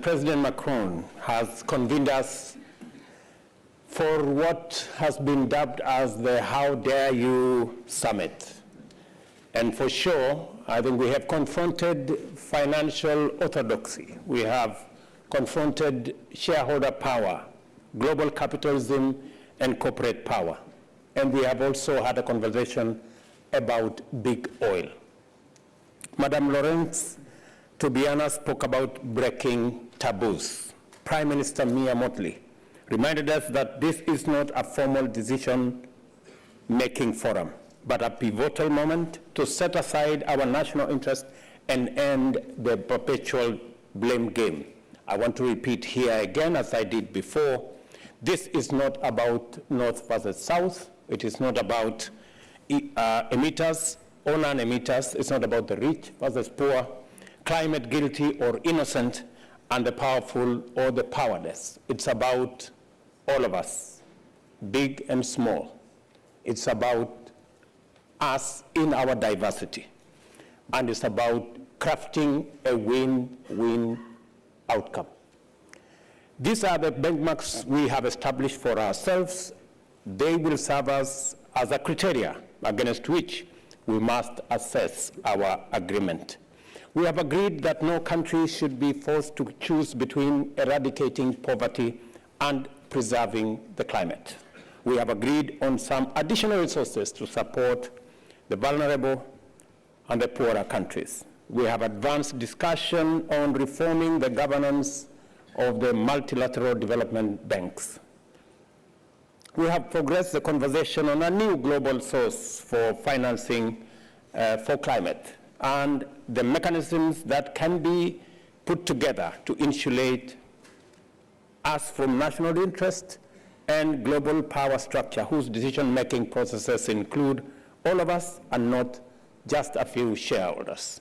President Macron has convened us for what has been dubbed as the How Dare You Summit. And for sure, I think we have confronted financial orthodoxy. We have confronted shareholder power, global capitalism, and corporate power. And we have also had a conversation about big oil. Madam Lawrence Tobiana spoke about breaking taboos. Prime Minister Mia Mottley reminded us that this is not a formal decision-making forum, but a pivotal moment to set aside our national interest and end the perpetual blame game. I want to repeat here again, as I did before, this is not about North versus South. It is not about emitters or non-emitters. It's not about the rich versus poor, climate guilty or innocent, and the powerful or the powerless. It's about all of us, big and small. It's about us in our diversity. And it's about crafting a win-win outcome. These are the benchmarks we have established for ourselves. They will serve us as a criteria against which we must assess our agreement. We have agreed that no country should be forced to choose between eradicating poverty and preserving the climate. We have agreed on some additional resources to support the vulnerable and the poorer countries. We have advanced discussion on reforming the governance of the multilateral development banks. We have progressed the conversation on a new global source for financing for climate and the mechanisms that can be put together to insulate us from national interest and global power structure whose decision-making processes include all of us and not just a few shareholders.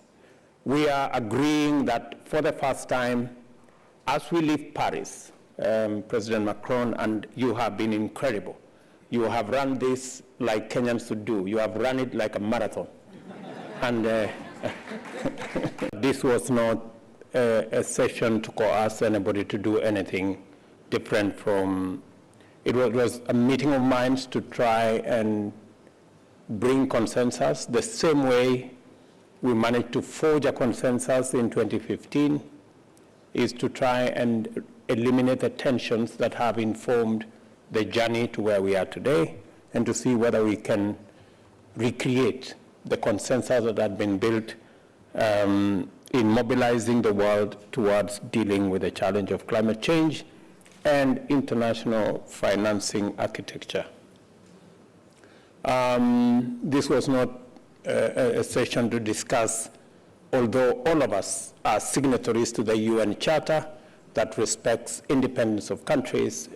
We are agreeing that for the first time, as we leave Paris, President Macron, and you have been incredible. You have run this like Kenyans should do. You have run it like a marathon. And this was not a session to coerce anybody to do anything different from, it was a meeting of minds to try and bring consensus the same way we managed to forge a consensus in 2015, is to try and eliminate the tensions that have informed the journey to where we are today, and to see whether we can recreate the consensus that had been built in mobilizing the world towards dealing with the challenge of climate change and international financing architecture. This was not a session to discuss, although all of us are signatories to the UN Charter that respects independence of countries,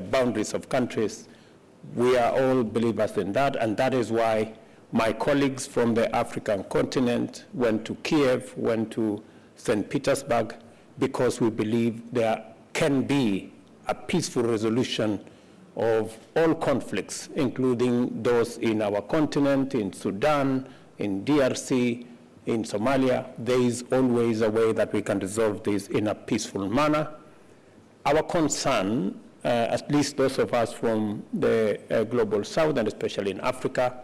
boundaries of countries. We are all believers in that, and that is why my colleagues from the African continent went to Kiev, went to St. Petersburg, because we believe there can be a peaceful resolution of all conflicts, including those in our continent, in Sudan, in DRC, in Somalia. There is always a way that we can resolve this in a peaceful manner. Our concern, at least those of us from the global south, and especially in Africa,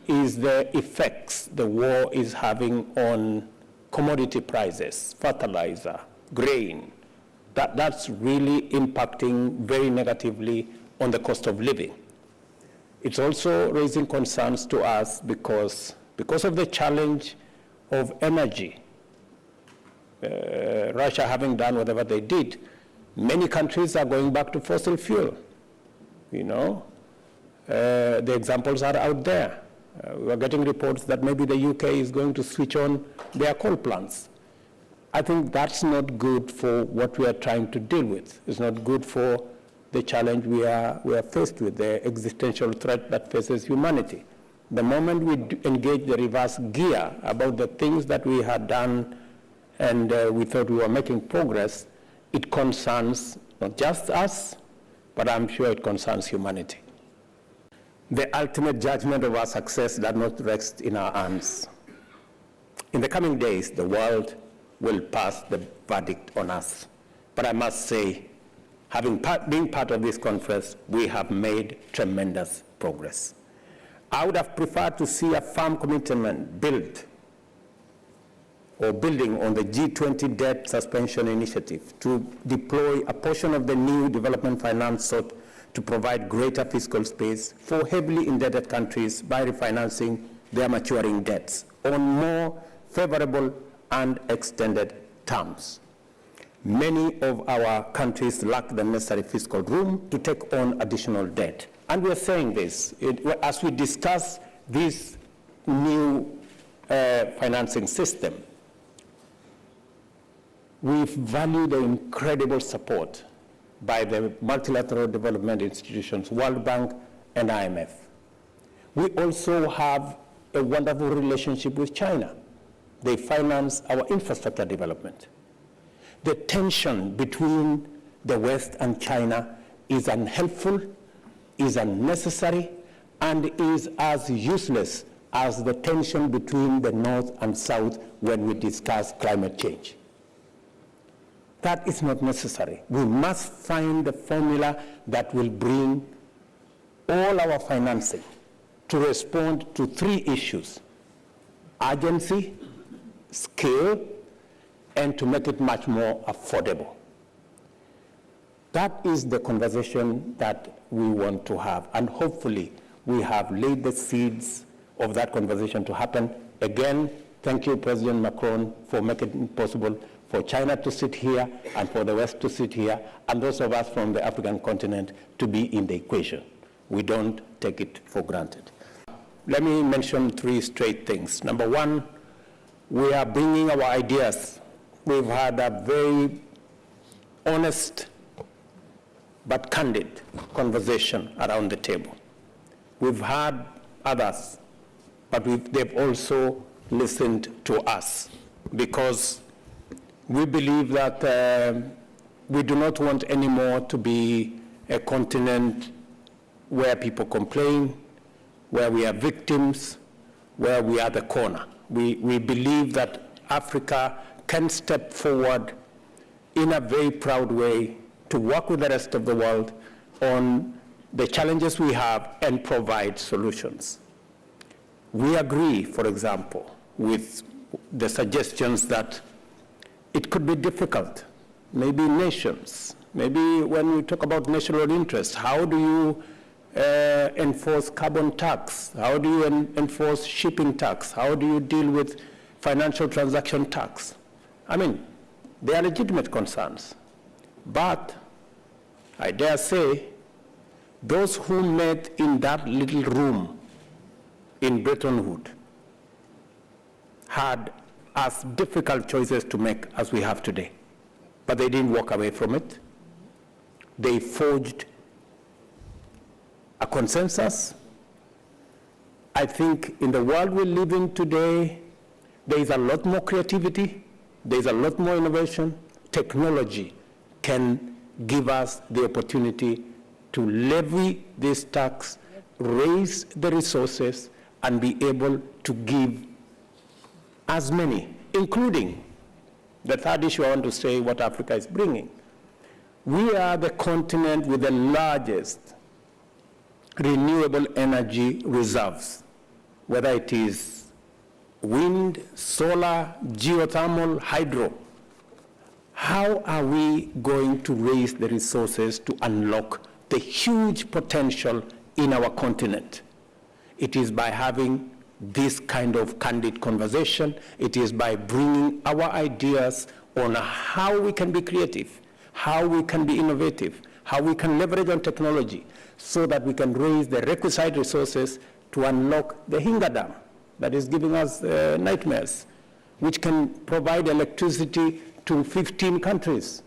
is the effects the war is having on commodity prices, fertilizer, grain. That's really impacting very negatively on the cost of living. It's also raising concerns to us because of the challenge of energy. Russia having done whatever they did, many countries are going back to fossil fuel. You know, the examples are out there. We're getting reports that maybe the UK is going to switch on their coal plants. I think that's not good for what we are trying to deal with. It's not good for the challenge we are faced with, the existential threat that faces humanity. The moment we engage the reverse gear about the things that we had done and we thought we were making progress, it concerns not just us, but I'm sure it concerns humanity. The ultimate judgment of our success does not rest in our hands. In the coming days, the world will pass the verdict on us. But I must say, being part of this conference, we have made tremendous progress. I would have preferred to see a firm commitment building on the G20 debt suspension initiative to deploy a portion of the new development finance sought to provide greater fiscal space for heavily indebted countries by refinancing their maturing debts on more favorable and extended terms. Many of our countries lack the necessary fiscal room to take on additional debt. And we're saying this, as we discuss this new financing system, we value the incredible support by the multilateral development institutions, World Bank and IMF. We also have a wonderful relationship with China. They finance our infrastructure development. The tension between the West and China is unhelpful, is unnecessary, and is as useless as the tension between the North and South when we discuss climate change. That is not necessary. We must find the formula that will bring all our financing to respond to three issues: urgency, scale, and to make it much more affordable. That is the conversation that we want to have, and hopefully we have laid the seeds of that conversation to happen. Again, thank you, President Macron, for making it possible for China to sit here and for the West to sit here, and those of us from the African continent to be in the equation. We don't take it for granted. Let me mention three straight things. Number one, we are bringing our ideas. We've had a very honest but candid conversation around the table. We've had others, but they've also listened to us, because we believe that we do not want anymore to be a continent where people complain, where we are victims, where we are the corner. We believe that Africa can step forward in a very proud way to work with the rest of the world on the challenges we have and provide solutions. We agree, for example, with the suggestions that it could be difficult, maybe nations, maybe when we talk about national interest, how do you enforce carbon tax? How do you enforce shipping tax? How do you deal with financial transaction tax? I mean, they are legitimate concerns. But I dare say, those who met in that little room in Bretton Woods had as difficult choices to make as we have today. But they didn't walk away from it. They forged a consensus. I think in the world we live in today, there is a lot more creativity, there is a lot more innovation. Technology can give us the opportunity to levy this tax, raise the resources, and be able to give as many, including the third issue I want to say, what Africa is bringing. We are the continent with the largest renewable energy reserves, whether it is wind, solar, geothermal, hydro. How are we going to raise the resources to unlock the huge potential in our continent? It is by having this kind of candid conversation. It is by bringing our ideas on how we can be creative, how we can be innovative, how we can leverage on technology so that we can raise the requisite resources to unlock the Hinga Dam that is giving us nightmares, which can provide electricity to 15 countries.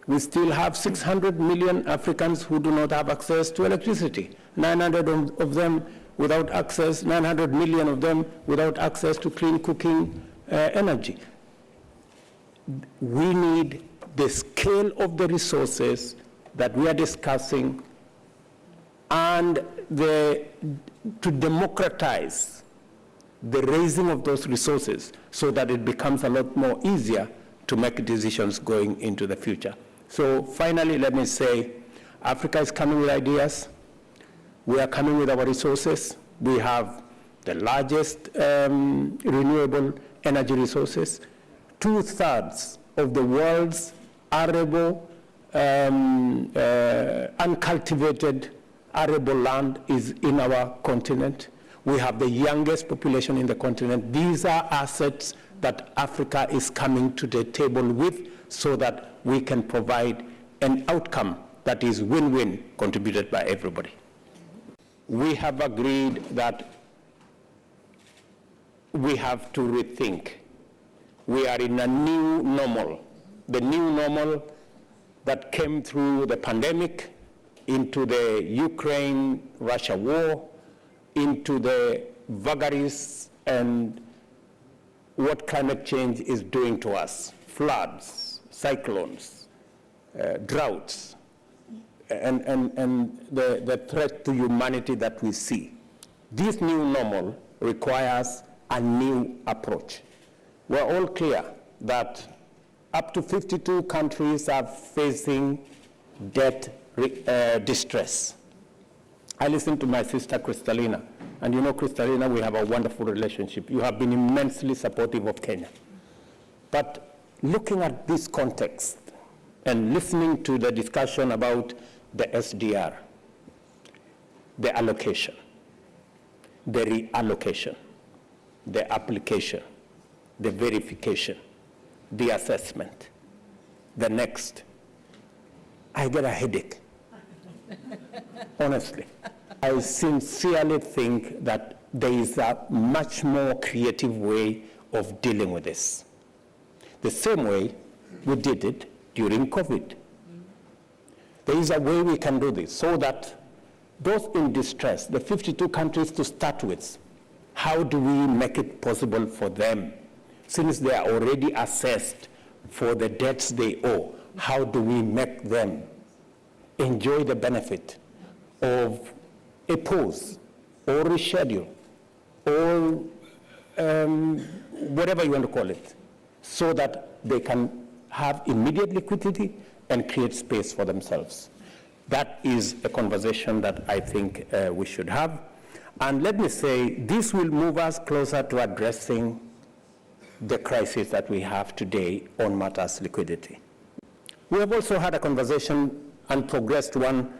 We still have 600 million Africans who do not have access to electricity, 900 of them without access, 900 million of them without access to clean cooking energy. We need the scale of the resources that we are discussing and to democratize the raising of those resources so that it becomes a lot more easier to make decisions going into the future. So finally, let me say, Africa is coming with ideas. We are coming with our resources. We have the largest renewable energy resources. 2/3 of the world's arable, uncultivated arable land is in our continent. We have the youngest population in the continent. These are assets that Africa is coming to the table with so that we can provide an outcome that is win-win, contributed by everybody. We have agreed that we have to rethink. We are in a new normal. The new normal that came through the pandemic, into the Ukraine-Russia war, into the vagaries and what climate change is doing to us. Floods, cyclones, droughts, and the threat to humanity that we see. This new normal requires a new approach. We're all clear that up to 52 countries are facing debt distress. I listened to my sister Kristalina, and you know, Kristalina, we have a wonderful relationship. You have been immensely supportive of Kenya. But looking at this context and listening to the discussion about the SDR, the allocation, the reallocation, the application, the verification, the assessment, the next, I get a headache. Honestly, I sincerely think that there is a much more creative way of dealing with this. The same way we did it during COVID. There is a way we can do this so that those in distress, the 52 countries to start with, how do we make it possible for them? Since they are already assessed for the debts they owe, how do we make them enjoy the benefit of a pause or reschedule or whatever you want to call it, so that they can have immediate liquidity and create space for themselves? That is a conversation that I think we should have. And let me say, this will move us closer to addressing the crisis that we have today on matters liquidity. We have also had a conversation and progressed one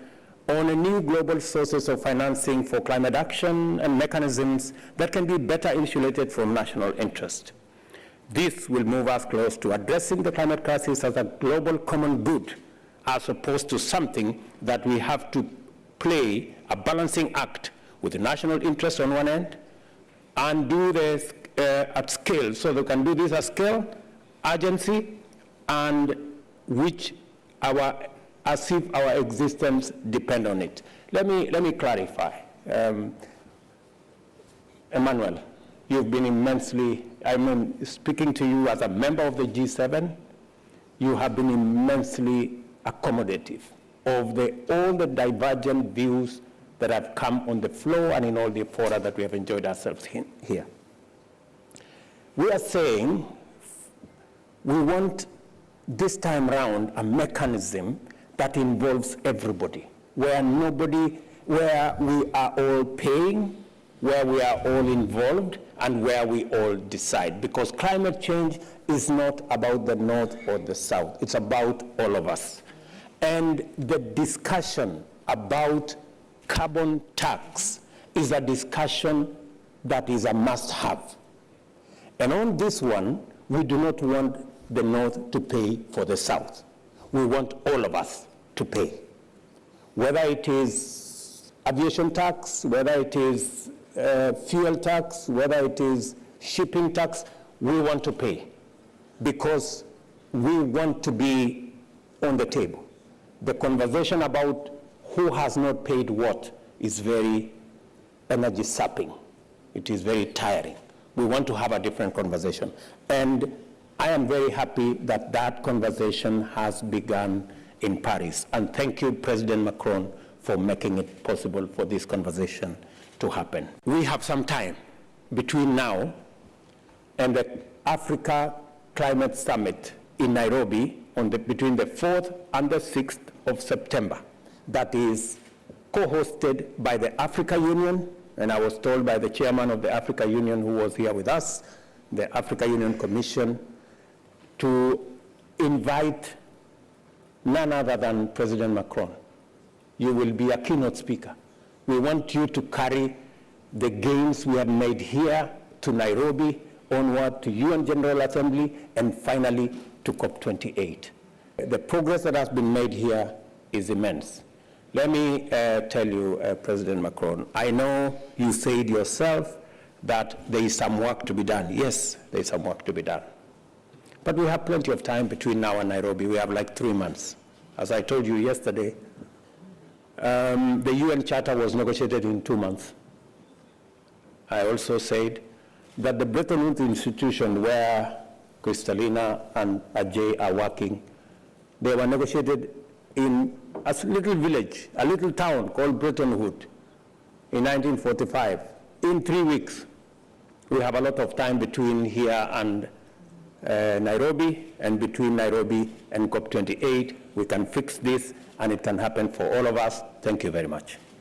on a new global sources of financing for climate action and mechanisms that can be better insulated from national interest. This will move us close to addressing the climate crisis as a global common good, as opposed to something that we have to play a balancing act with the national interest on one end and do this at scale. So they can do this at scale, urgency, and which as if our existence depend on it. Let me clarify. Emmanuel, you've been immensely, speaking to you as a member of the G7, you have been immensely accommodative of all the divergent views that have come on the floor and in all the fora that we have enjoyed ourselves here. We are saying we want this time round a mechanism that involves everybody, where we are all paying, where we are all involved, and where we all decide. Because climate change is not about the North or the South, it's about all of us. And the discussion about carbon tax is a discussion that is a must-have. And on this one, we do not want the North to pay for the South. We want all of us to pay. Whether it is aviation tax, whether it is fuel tax, whether it is shipping tax, we want to pay because we want to be on the table. The conversation about who has not paid what is very energy sapping. It is very tiring. We want to have a different conversation. And I am very happy that that conversation has begun in Paris. And thank you, President Macron, for making it possible for this conversation to happen. We have some time between now and the Africa Climate Summit in Nairobi between the 4th and the 6th of September that is co-hosted by the Africa Union, and I was told by the chairman of the Africa Union who was here with us, the Africa Union Commission, to invite none other than President Macron. You will be a keynote speaker. We want you to carry the gains we have made here to Nairobi, onward to UN General Assembly, and finally to COP28. The progress that has been made here is immense. Let me tell you, President Macron, I know you said yourself that there is some work to be done. Yes, there is some work to be done. But we have plenty of time between now and Nairobi. We have like 3 months. As I told you yesterday, the UN Charter was negotiated in 2 months. I also said that the Bretton Woods institution where Kristalina and Ajay are working, they were negotiated in a little village, a little town called Bretton Woods in 1945, in 3 weeks. We have a lot of time between here and Nairobi, and between Nairobi and COP28, we can fix this, and it can happen for all of us. Thank you very much.